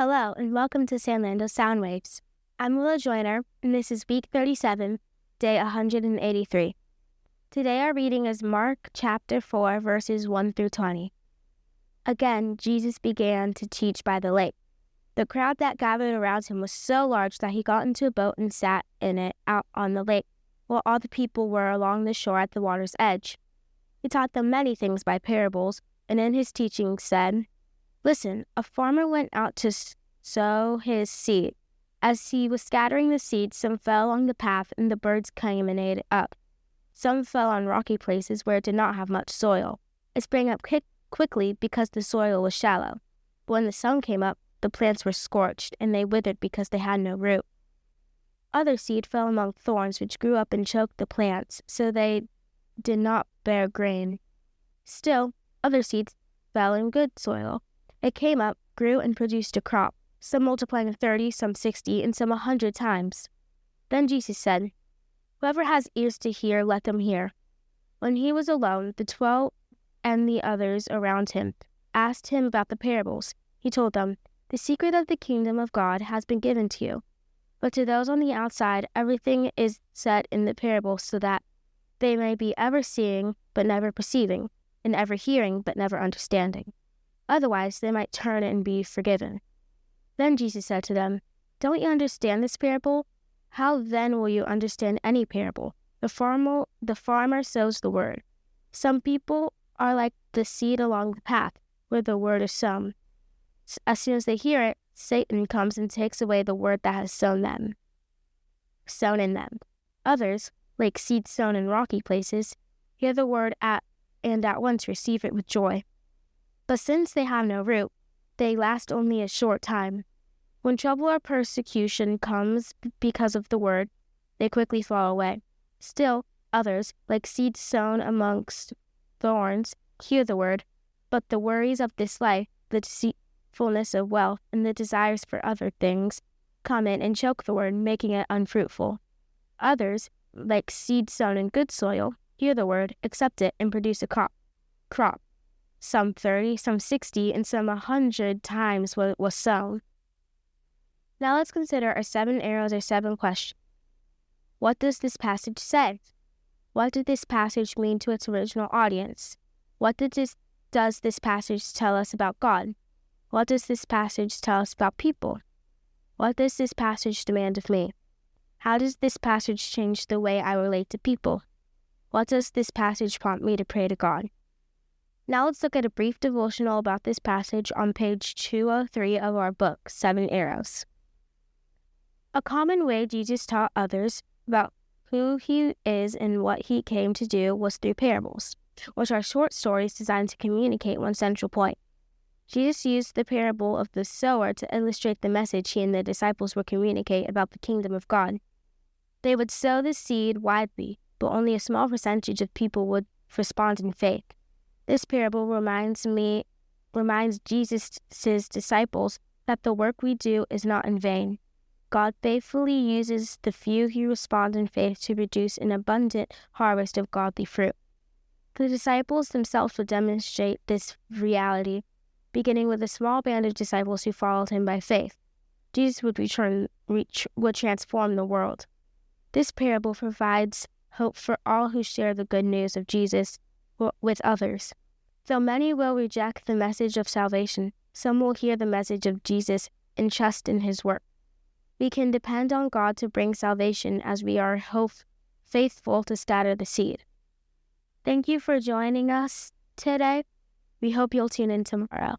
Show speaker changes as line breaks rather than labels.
Hello, and welcome to Sandland of Sound Waves. I'm Willa Joyner, and this is week 37, day 183. Today our reading is Mark chapter 4, verses 1 through 20. Again, Jesus began to teach by the lake. The crowd that gathered around him was so large that he got into a boat and sat in it out on the lake, while all the people were along the shore at the water's edge. He taught them many things by parables, and in his teaching said, "Listen, a farmer went out to sow his seed. As he was scattering the seed, some fell along the path, and the birds came and ate it up. Some fell on rocky places where it did not have much soil. It sprang up quickly because the soil was shallow. But when the sun came up, the plants were scorched, and they withered because they had no root. Other seed fell among thorns, which grew up and choked the plants, so they did not bear grain. Still, other seeds fell in good soil. It came up, grew, and produced a crop, some multiplying 30, some 60, and some 100 times. Then Jesus said, 'Whoever has ears to hear, let them hear.' When he was alone, the 12 and the others around him asked him about the parables. He told them, 'The secret of the kingdom of God has been given to you. But to those on the outside, everything is said in the parable so that they may be ever seeing, but never perceiving, and ever hearing, but never understanding. Otherwise, they might turn and be forgiven.' Then Jesus said to them, 'Don't you understand this parable? How then will you understand any parable? The farmer sows the word. Some people are like the seed along the path, where the word is sown. As soon as they hear it, Satan comes and takes away the word that has sown in them. Others, like seed sown in rocky places, hear the word and at once receive it with joy. But since they have no root, they last only a short time. When trouble or persecution comes because of the word, they quickly fall away. Still, others, like seeds sown amongst thorns, hear the word, but the worries of this life, the deceitfulness of wealth, and the desires for other things come in and choke the word, making it unfruitful. Others, like seed sown in good soil, hear the word, accept it, and produce a crop. Some 30, some 60, and some 100 times what was sown." Now let's consider our 7 arrows or 7 questions. What does this passage say? What did this passage mean to its original audience? What does this passage tell us about God? What does this passage tell us about people? What does this passage demand of me? How does this passage change the way I relate to people? What does this passage prompt me to pray to God? Now let's look at a brief devotional about this passage on page 203 of our book, 7 Arrows. A common way Jesus taught others about who he is and what he came to do was through parables, which are short stories designed to communicate one central point. Jesus used the parable of the sower to illustrate the message he and the disciples would communicate about the kingdom of God. They would sow the seed widely, but only a small percentage of people would respond in faith. This parable reminds Jesus' disciples that the work we do is not in vain. God faithfully uses the few who respond in faith to produce an abundant harvest of godly fruit. The disciples themselves would demonstrate this reality, beginning with a small band of disciples who followed him by faith. Jesus would transform the world. This parable provides hope for all who share the good news of Jesus with others. Though many will reject the message of salvation, some will hear the message of Jesus and trust in his work. We can depend on God to bring salvation as we are faithful to scatter the seed. Thank you for joining us today. We hope you'll tune in tomorrow.